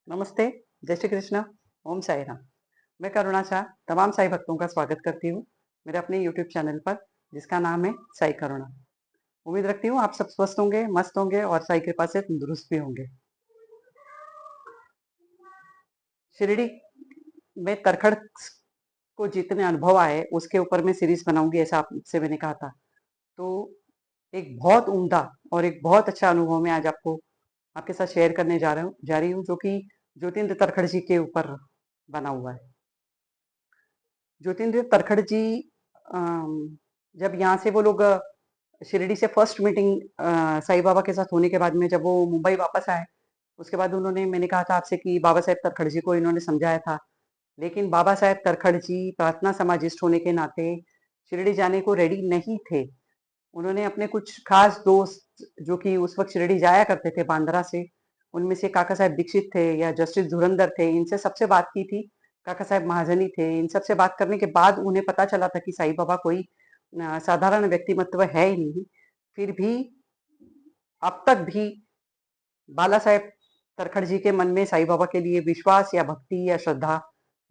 नमस्ते, जय श्री कृष्ण, ओम साई राम। मैं करुणा शाह तमाम साई भक्तों का स्वागत करती हूँ मेरे अपने यूट्यूब चैनल पर, जिसका नाम है साई करुणा। उम्मीद रखती हूँ आप सब स्वस्थ होंगे, मस्त होंगे और साई कृपा से तंदुरुस्त भी होंगे। शिरडी में तरखड़ को जितने अनुभव आए उसके ऊपर मैं सीरीज बनाऊंगी, ऐसा आपसे मैंने कहा था। तो एक बहुत उम्दा और एक बहुत अच्छा अनुभव मैं आज आपको आपके साथ शेयर करने जा रही हूँ, जो कि ज्योतिन्द्र तरखड़ जी के ऊपर बना हुआ है। ज्योतिन्द्र तरखड़ जी जब यहाँ से वो लोग शिरडी से फर्स्ट मीटिंग साईं बाबा के साथ होने के बाद में जब वो मुंबई वापस आए, उसके बाद उन्होंने, मैंने कहा था आपसे कि बाबा साहेब तरखड़ जी को इन्होंने समझाया था, लेकिन बाबा साहेब तरखड़ जी प्रार्थना समाजिस्ट होने के नाते शिरडी जाने को रेडी नहीं थे। उन्होंने अपने कुछ खास दोस्त जो कि उस वक्त शिरडी जाया करते थे बांद्रा से, उनमें से काका साहेब दीक्षित थे या जस्टिस धुरंधर थे, इनसे सबसे बात की थी। काका साहेब महाजनी थे। इन सबसे बात करने के बाद उन्हें पता चला था कि साईं बाबा कोई साधारण व्यक्तिमत्व है ही नहीं। फिर भी अब तक भी बाला साहेब तरखड़ जी के मन में साईं बाबा के लिए विश्वास या भक्ति या श्रद्धा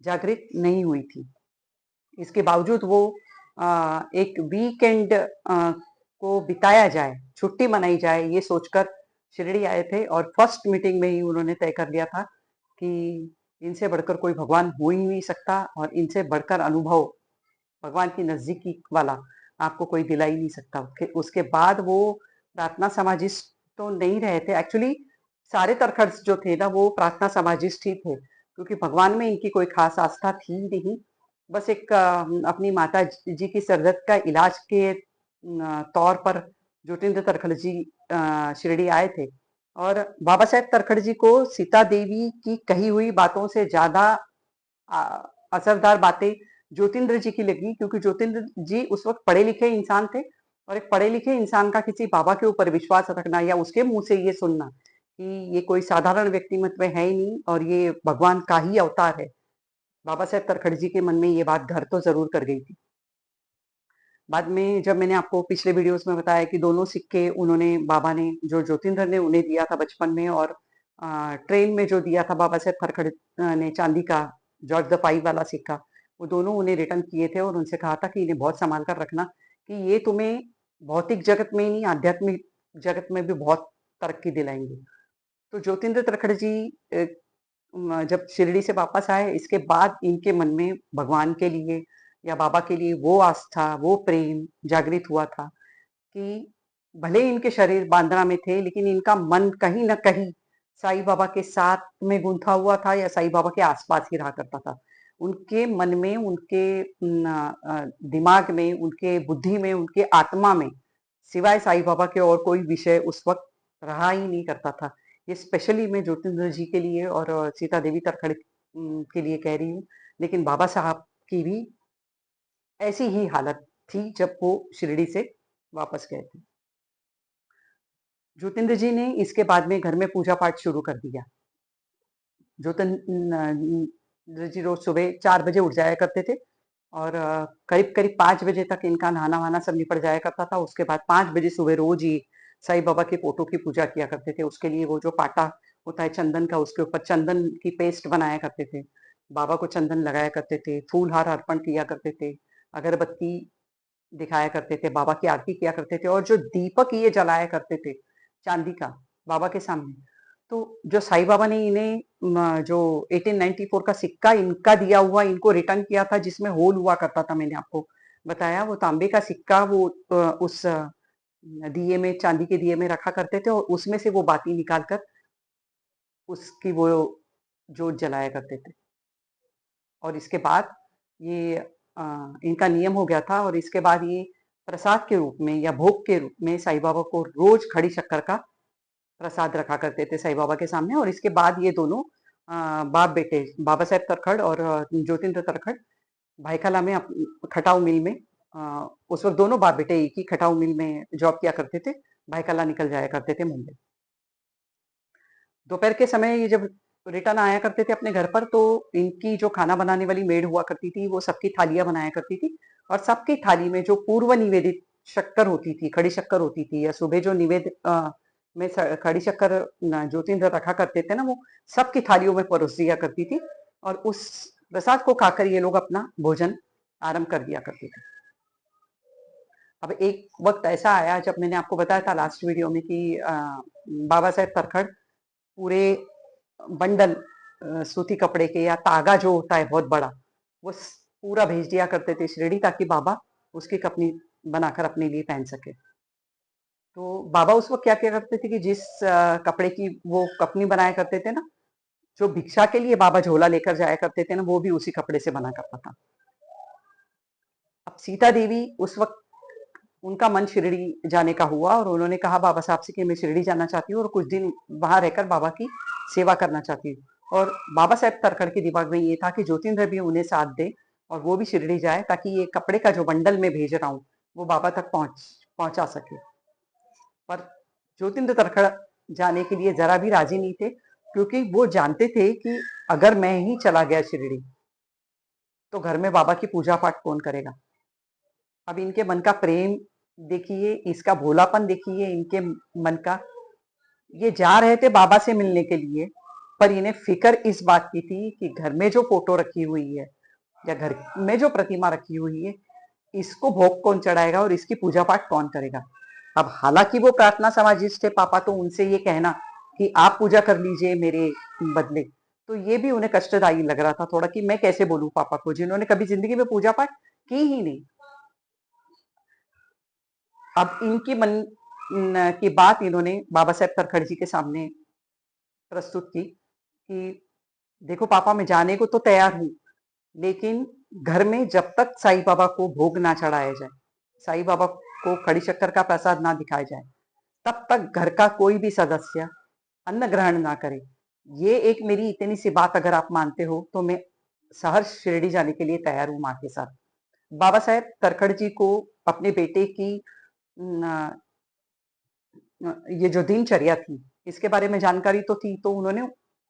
जागृत नहीं हुई थी। इसके बावजूद वो एक वीकेंड को बिताया जाए, छुट्टी मनाई जाए, ये सोचकर शिरडी आए थे और फर्स्ट मीटिंग में ही उन्होंने तय कर लिया था कि इनसे बढ़कर कोई भगवान हो ही नहीं सकता और इनसे बढ़कर अनुभव भगवान की नजदीकी वाला आपको कोई दिला ही नहीं सकता। उसके बाद वो प्रार्थना समाजिस्ट तो नहीं रहे थे। एक्चुअली सारे तरखड़ जो थे ना वो प्रार्थना समाजिस्ट ही थे, क्योंकि भगवान में इनकी कोई खास आस्था थी नहीं। बस एक अपनी माता जी की सरदर्द का इलाज के तौर पर ज्योतिन्द्र तरखड़ जी शिरडी आए थे और बाबा साहेब तरखड़ जी को सीता देवी की कही हुई बातों से ज्यादा असरदार बातें ज्योतिन्द्र जी की लगी, क्योंकि ज्योतिन्द्र जी उस वक्त पढ़े लिखे इंसान थे और एक पढ़े लिखे इंसान का किसी बाबा के ऊपर विश्वास रखना या उसके मुंह से ये सुनना कि ये कोई साधारण व्यक्तिमत्व है ही नहीं और ये भगवान का ही अवतार है, बाबा साहेब तरखड़ जी के मन में ये बात घर तो जरूर कर गई थी। बाद में जब मैंने आपको पिछले वीडियोस में बताया कि दोनों सिक्के उन्होंने, बाबा ने, जो ज्योतिन्द्र ने उन्हें दिया था बचपन में और ट्रेन में जो दिया था बाबा साहेब तरखड़ ने चांदी का जॉर्ज द फाइव वाला सिक्का, वो दोनों उन्हें रिटर्न किए थे और उनसे कहा था कि इन्हें बहुत संभाल कर रखना कि ये तुम्हें भौतिक जगत में ही नहीं, आध्यात्मिक जगत में भी बहुत तरक्की दिलाएंगे। तो ज्योतिन्द्र तरखड़ जी जब शिरडी से वापस आए, इसके बाद इनके मन में भगवान के लिए या बाबा के लिए वो आस्था, वो प्रेम जागृत हुआ था कि भले इनके शरीर बांद्रा में थे, लेकिन इनका मन कहीं न कहीं साईं बाबा के साथ में गुंथा हुआ था या साईं बाबा के आसपास ही रहा करता था। उनके मन में, उनके दिमाग में, उनके बुद्धि में, उनके आत्मा में सिवाय साईं बाबा के और कोई विषय उस वक्त रहा ही नहीं करता था। ये स्पेशली मैं ज्योतिन्द्र जी के लिए और सीता देवी तरखड़ के लिए कह रही हूँ, लेकिन बाबा साहब की भी ऐसी ही हालत थी जब वो शिरडी से वापस गए थे। ज्योतिन्द्र जी ने इसके बाद में घर में पूजा पाठ शुरू कर दिया। ज्योतिन्द्र जी रोज सुबह 4 बजे उठ जाया करते थे और करीब करीब 5 बजे तक इनका नहाना वहाना सब निपट जाया करता था। उसके बाद 5 बजे सुबह रोज ही साईं बाबा के फोटो की पूजा किया करते थे। उसके लिए वो जो पाटा होता है चंदन का, उसके ऊपर चंदन की पेस्ट बनाया करते थे, बाबा को चंदन लगाया करते थे, फूल हार अर्पण किया करते थे, अगरबत्ती दिखाया करते थे, बाबा की आरती किया करते थे और जो दीपक ये जलाया करते थे चांदी का बाबा के सामने, तो जो साईं बाबा ने इन्हें जो 1894 का सिक्का इनका दिया हुआ इनको रिटर्न किया था, जिसमें होल हुआ करता था, मैंने आपको बताया, वो तांबे का सिक्का वो उस दिए में, चांदी के दिए में रखा करते थे और उसमें से वो बाती निकाल कर उसकी वो जोत जलाया करते थे। और इसके बाद ये इनका नियम हो गया था और इसके बाद ये प्रसाद के रूप में या भोग के रूप में साईं बाबा को रोज खड़ी शक्कर का प्रसाद रखा करते थे साईं बाबा के सामने। और इसके बाद ये दोनों बाप बेटे बाबा साहेब तरखड़ और ज्योतिन्द्र तरखड़ भाईखला में खटाऊ मिल में, उस वक्त दोनों बाप बेटे एक ही खटाऊ मिल में जॉब किया करते थे, भाईखला निकल जाया करते थे मुंबई। दोपहर के समय ये जब रिटर्न आया करते थे अपने घर पर, तो इनकी जो खाना बनाने वाली मेड हुआ करती थी वो सबकी थालियां बनाया करती थी और सबकी थाली में जो पूर्व निवेदित शक्कर होती थी, खड़ी शक्कर होती थी, या सुबह जो निवेद में खड़ी शक्कर ज्योतिन्द्र रखा करते थे ना, वो सबकी थालियों में परोस दिया करती थी और उस प्रसाद को खाकर ये लोग अपना भोजन आरंभ कर दिया करते थे। अब एक वक्त ऐसा आया जब मैंने आपको बताया था लास्ट वीडियो में कि बाबा साहेब तरखड़ पूरे बंडल सूती कपड़े के या तागा जो होता है बहुत बड़ा, वो पूरा भेज दिया करते थे शिरडी, ताकि बाबा उसकी कपनी बनाकर अपने लिए पहन सके। तो बाबा उस वक्त क्या किया करते थे कि जिस कपड़े की वो कपनी बनाया करते थे ना, जो भिक्षा के लिए बाबा झोला लेकर जाया करते थे ना, वो भी उसी कपड़े से बना करता था। अब सीता देवी उस वक्त उनका मन शिरडी जाने का हुआ और उन्होंने कहा बाबा साहब से कि मैं शिरडी जाना चाहती हूँ और कुछ दिन वहां रहकर बाबा की सेवा करना चाहती हूँ। और बाबा साहेब तरखड़ के दिमाग में ये था कि ज्योतिन्द्र भी उन्हें साथ दे और वो भी शिरडी जाए, ताकि ये कपड़े का जो बंडल में भेज रहा हूँ वो बाबा तक पहुंचा सके। पर ज्योतिन्द्र तरखड़ जाने के लिए जरा भी राजी नहीं थे, क्योंकि वो जानते थे कि अगर मैं ही चला गया शिरडी तो घर में बाबा की पूजा पाठ कौन करेगा। अब इनके मन का प्रेम देखिए, इसका भोलापन देखिए, इनके मन का। ये जा रहे थे बाबा से मिलने के लिए, पर इन्हें फिक्र इस बात की थी कि घर में जो फोटो रखी हुई है या घर में जो प्रतिमा रखी हुई है, इसको भोग कौन चढ़ाएगा और इसकी पूजा पाठ कौन करेगा। अब हालांकि वो प्रार्थना समाजिस्ट थे पापा, तो उनसे ये कहना कि आप पूजा कर लीजिए मेरे बदले, तो ये भी उन्हें कष्टदायी लग रहा था थोड़ा, कि मैं कैसे बोलूं पापा को जिन्होंने कभी जिंदगी में पूजा पाठ की ही नहीं। अब इनकी मन की बात इन्होंने बाबा साहेब तरखड़ जी के सामने प्रस्तुत की कि देखो पापा, मैं जाने को तो तैयार हूं, लेकिन घर में जब तक साईं बाबा को भोग ना चढ़ाया जाए, साईं बाबा को खड़ी शक्कर का प्रसाद ना दिखाया जाए, तब तक घर का कोई भी सदस्य अन्न ग्रहण ना करे। ये एक मेरी इतनी सी बात अगर आप मानते हो तो मैं सहर्ष शिरडी जाने के लिए तैयार हूं माँ के साथ। बाबा साहेब तरखड़ जी को अपने बेटे की ये जो दिनचर्या थी इसके बारे में जानकारी तो थी, तो उन्होंने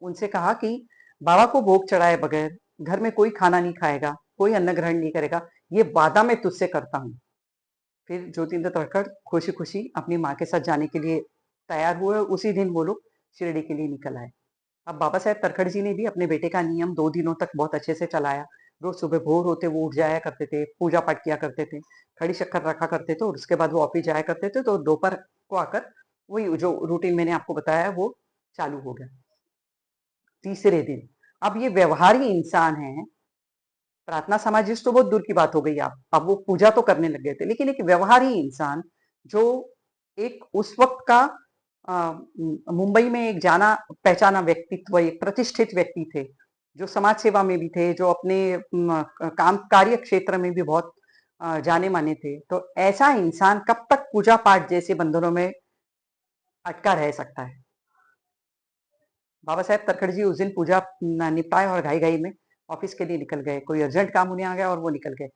उनसे कहा कि बाबा को भोग चढ़ाए बगैर घर में कोई खाना नहीं खाएगा, कोई अन्न ग्रहण नहीं करेगा, ये वादा मैं तुझसे करता हूँ। फिर ज्योतिन्द्र तरखड़ खुशी खुशी अपनी माँ के साथ जाने के लिए तैयार हुए और उसी दिन वो लोग शिरडी के लिए निकल आए। अब बाबा साहेब तरखड़ जी ने भी अपने बेटे का नियम 2 दिनों तक बहुत अच्छे से चलाया। रोज सुबह भोर होते वो उठ जाया करते थे, पूजा पाठ किया करते थे, खड़ी शक्कर रखा करते थे और उसके बाद वो ऑफिस जाया करते थे। तो दोपहर को आकर वही जो रूटीन मैंने आपको बताया वो चालू हो गया। तीसरे दिन अब ये व्यवहारी इंसान है, प्रार्थना समाजिस्ट तो बहुत दूर की बात हो गई। आप अब वो पूजा तो करने लग गए थे, लेकिन एक व्यवहारी इंसान जो एक उस वक्त का मुंबई में एक जाना पहचाना व्यक्तित्व, एक प्रतिष्ठित व्यक्ति थे, जो समाज सेवा में भी थे, जो अपने काम कार्य क्षेत्र में भी बहुत जाने माने थे। तो ऐसा इंसान कब तक पूजा पाठ जैसे बंधनों में अटका रह सकता है। बाबा साहेब तरखड़ जी उस दिन पूजा निपटाए और घाई घाई में ऑफिस के लिए निकल गए। कोई अर्जेंट काम उन्हें आ गया और वो निकल गए।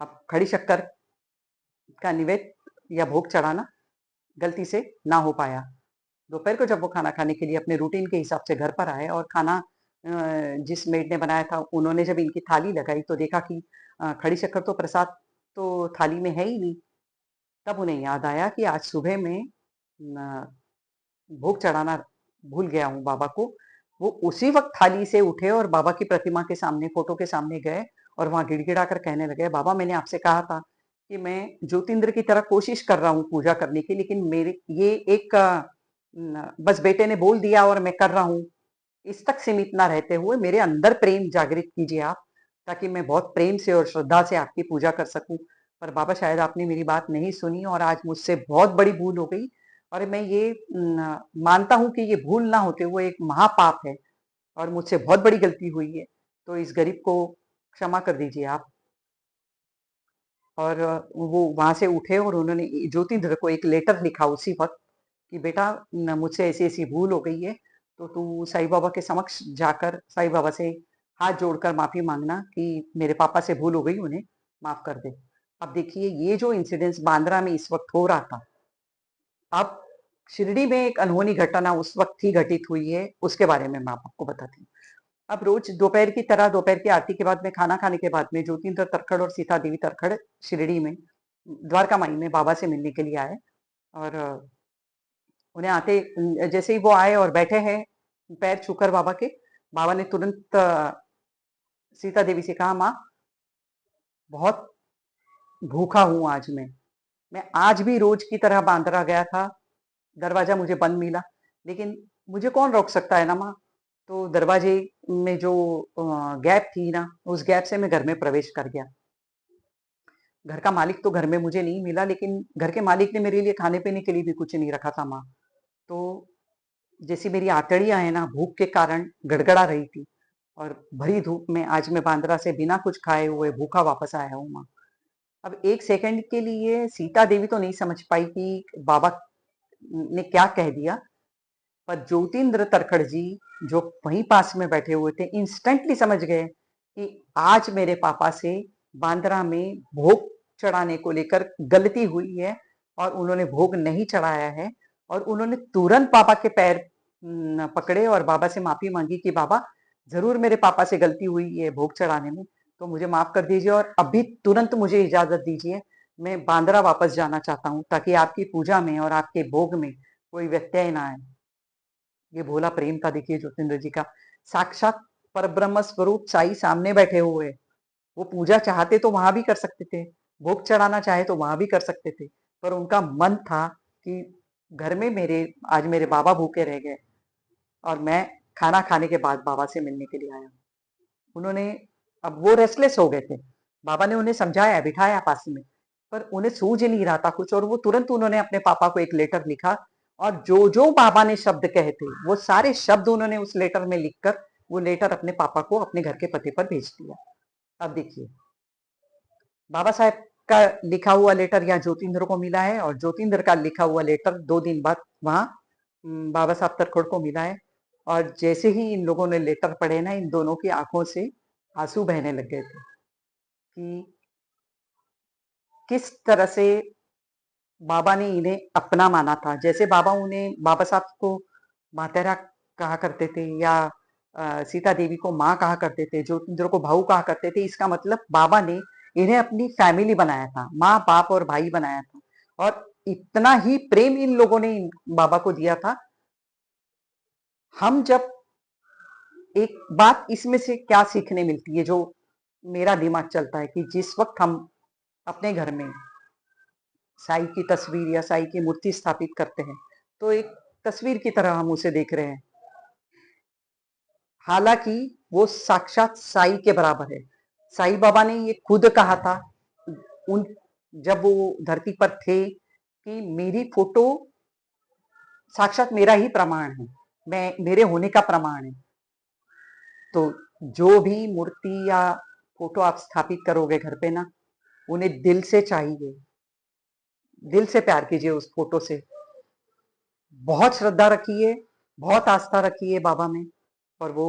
अब खड़ी शक्कर का निवेद्य या भोग चढ़ाना गलती से ना हो पाया। दोपहर को जब वो खाना खाने के लिए अपने रूटीन के हिसाब से घर पर आए और खाना जिस मेड ने बनाया था, उन्होंने जब इनकी थाली लगाई तो देखा कि खड़ी शक्कर तो प्रसाद तो थाली में है ही नहीं। तब उन्हें याद आया कि आज सुबह में भोग चढ़ाना भूल गया हूँ बाबा को। वो उसी वक्त थाली से उठे और बाबा की प्रतिमा के सामने, फोटो के सामने गए और वहां गिड़गिड़ा कर कहने लगे, बाबा मैंने आपसे कहा था कि मैं ज्योतिन्द्र की तरह कोशिश कर रहा हूँ पूजा करने की, लेकिन मेरे ये एक बस बेटे ने बोल दिया और मैं कर रहा हूँ, इस तक सीमित ना रहते हुए मेरे अंदर प्रेम जागृत कीजिए आप, ताकि मैं बहुत प्रेम से और श्रद्धा से आपकी पूजा कर सकूं। पर बाबा शायद आपने मेरी बात नहीं सुनी और आज मुझसे बहुत बड़ी भूल हो गई, और मैं ये मानता हूं कि ये भूल ना होते हुए एक महापाप है और मुझसे बहुत बड़ी गलती हुई है, तो इस गरीब को क्षमा कर दीजिए आप। और वो वहां से उठे और उन्होंने ज्योतिन्द्र को एक लेटर लिखा उसी वक्त कि बेटा मुझसे ऐसी ऐसी भूल हो गई है, तो तू साईं बाबा के समक्ष जाकर साईं बाबा से हाथ जोड़कर माफी मांगना कि मेरे पापा से भूल हो गई, उन्हें माफ कर दे। अब देखिए ये जो इंसिडेंस बांद्रा में इस वक्त हो रहा था, अब शिरडी में एक अनहोनी घटना उस वक्त ही घटित हुई है, उसके बारे में मैं आपको बताती हूँ। अब रोज दोपहर की तरह दोपहर की आरती के बाद में, खाना खाने के बाद में, ज्योतिन्द्र तरखड़ और सीता देवी तरखड़ शिरडी में द्वारका माई में बाबा से मिलने के लिए आए और उन्हें आते जैसे ही वो आए और बैठे हैं पैर छूकर बाबा के, बाबा ने तुरंत सीता देवी से कहा, माँ बहुत भूखा हूं आज मैं आज भी रोज की तरह बांद्रा गया था, दरवाजा मुझे बंद मिला, लेकिन मुझे कौन रोक सकता है ना माँ। तो दरवाजे में जो गैप थी ना, उस गैप से मैं घर में प्रवेश कर गया। घर का मालिक तो घर में मुझे नहीं मिला, लेकिन घर के मालिक ने मेरे लिए खाने पीने के लिए भी कुछ नहीं रखा था माँ। तो जैसी मेरी आंतड़ियां है ना, भूख के कारण गड़गड़ा रही थी, और भरी धूप में आज मैं बांद्रा से बिना कुछ खाए हुए भूखा वापस आया हूँ माँ। अब एक सेकंड के लिए सीता देवी तो नहीं समझ पाई कि बाबा ने क्या कह दिया, पर ज्योतिन्द्र तरखड़ जी जो वहीं पास में बैठे हुए थे इंस्टेंटली समझ गए कि आज मेरे पापा से बांद्रा में भोग चढ़ाने को लेकर गलती हुई है, और उन्होंने भोग नहीं चढ़ाया है। और उन्होंने तुरंत पापा के पैर पकड़े और बाबा से माफी मांगी कि बाबा जरूर मेरे पापा से गलती हुई है भोग चढ़ाने में, तो मुझे माफ कर दीजिए और अभी तुरंत मुझे इजाजत दीजिए, मैं बांद्रा वापस जाना चाहता हूँ ताकि आपकी पूजा में और आपके भोग में कोई व्यत्यय ना आए। ये भोला प्रेम था देखिए ज्योतिन्द्र जी का। साक्षात परब्रह्म स्वरूप साई सामने बैठे हुए, वो पूजा चाहते तो वहां भी कर सकते थे, भोग चढ़ाना चाहे तो वहां भी कर सकते थे, पर उनका मन था कि घर में मेरे आज मेरे बाबा भूखे रह गए और मैं खाना खाने के बाद बाबा से मिलने के लिए आया। उन्होंने अब वो रेस्टलेस हो गए थे, बाबा ने उन्हें समझाया बिठाया पास में, पर उन्हें सूझ नहीं रहा था कुछ, और वो तुरंत उन्होंने अपने पापा को एक लेटर लिखा, और जो जो बाबा ने शब्द कहे थे वो सारे शब्द उन्होंने उस लेटर में लिखकर वो लेटर अपने पापा को अपने घर के पते पर भेज दिया। अब देखिए बाबा साहेब का लिखा हुआ लेटर यहाँ ज्योतिन्द्र को मिला है, और ज्योतिन्द्र का लिखा हुआ लेटर 2 दिन बाद वहां बाबा साहब तरखड़ को मिला है। और जैसे ही इन लोगों ने लेटर पढ़े ना, इन दोनों की आंखों से आंसू बहने लग गए थे कि किस तरह से बाबा ने इन्हें अपना माना था। जैसे बाबा उन्हें बाबा साहब को मातेरा कहा करते थे, या सीता देवी को माँ कहा करते थे, ज्योतिन्द्र को भाऊ कहा करते थे, इसका मतलब बाबा ने इन्हें अपनी फैमिली बनाया था, माँ बाप और भाई बनाया था। और इतना ही प्रेम इन लोगों ने बाबा को दिया था। हम जब एक बात इसमें से क्या सीखने मिलती है, जो मेरा दिमाग चलता है कि जिस वक्त हम अपने घर में साई की तस्वीर या साई की मूर्ति स्थापित करते हैं, तो एक तस्वीर की तरह हम उसे देख रहे हैं, हालांकि वो साक्षात साई के बराबर है। साई बाबा ने ये खुद कहा था उन जब वो धरती पर थे कि मेरी फोटो साक्षात मेरा ही प्रमाण है, मैं मेरे होने का प्रमाण है। तो जो भी मूर्ति या फोटो आप स्थापित करोगे घर पे ना, उन्हें दिल से चाहिए, दिल से प्यार कीजिए उस फोटो से, बहुत श्रद्धा रखिए, बहुत आस्था रखिए बाबा में, और वो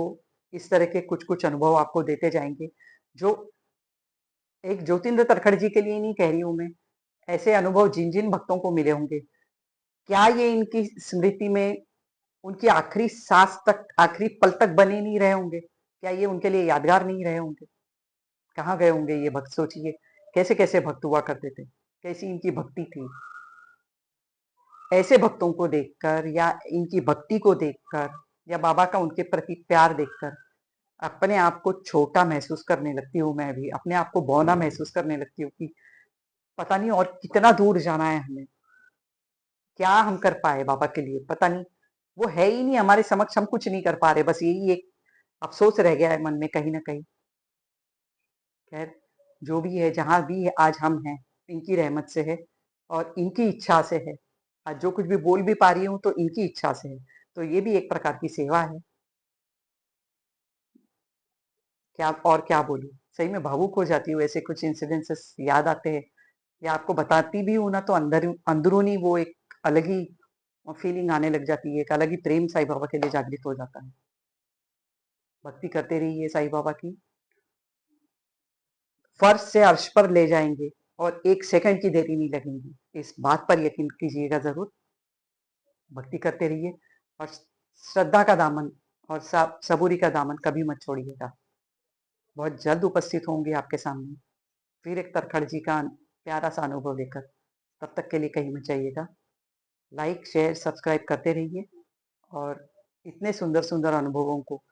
इस तरह के कुछ कुछ अनुभव आपको देते जाएंगे, जो एक ज्योतिन्द्र तरखड़ जी के लिए नहीं कह रही हूं मैं, ऐसे अनुभव जिन जिन भक्तों को मिले होंगे, क्या ये इनकी स्मृति में उनकी आखिरी सांस तक आखिरी पल तक बने नहीं रहे होंगे, क्या ये उनके लिए यादगार नहीं रहे होंगे? कहाँ गए होंगे ये भक्त, सोचिए कैसे कैसे भक्त हुआ करते थे, कैसी इनकी भक्ति थी। ऐसे भक्तों को देखकर या इनकी भक्ति को देखकर या बाबा का उनके प्रति प्यार देखकर अपने आप को छोटा महसूस करने लगती हूँ, मैं भी अपने आप को बौना महसूस करने लगती हूँ कि पता नहीं और कितना दूर जाना है हमें, क्या हम कर पाए बाबा के लिए, पता नहीं। वो है ही नहीं हमारे समक्ष, हम कुछ नहीं कर पा रहे, बस यही एक अफसोस रह गया है मन में कहीं ना कहीं। खैर जो भी है, जहां भी है, आज हम हैं इनकी रहमत से है और इनकी इच्छा से है। आज जो कुछ भी बोल भी पा रही हूँ तो इनकी इच्छा से है, तो ये भी एक प्रकार की सेवा है। क्या और क्या बोलूं, सही में भावुक हो जाती हूँ, ऐसे कुछ इंसिडेंसेस याद आते हैं या आपको बताती भी हूँ ना, तो अंदर अंदरूनी वो एक अलग ही फीलिंग आने लग जाती है, एक अलग ही प्रेम साईं बाबा के लिए जागृत हो जाता है। भक्ति करते रहिए साईं बाबा की, फर्श से अर्श पर ले जाएंगे और एक सेकंड की देरी नहीं लगेगी, इस बात पर यकीन कीजिएगा जरूर। भक्ति करते रहिए और श्रद्धा का दामन और सबूरी का दामन कभी मत छोड़िएगा। बहुत जल्द उपस्थित होंगे आपके सामने फिर एक तरखड़ जी का प्यारा सा अनुभव लेकर। तब तक के लिए कहीं मत जाइएगा। लाइक, शेयर, सब्सक्राइब करते रहिए और इतने सुंदर-सुंदर अनुभवों को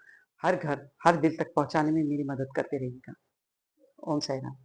हर घर, हर दिल तक पहुँचाने में मेरी मदद करते रहिएगा। ओम साई राम।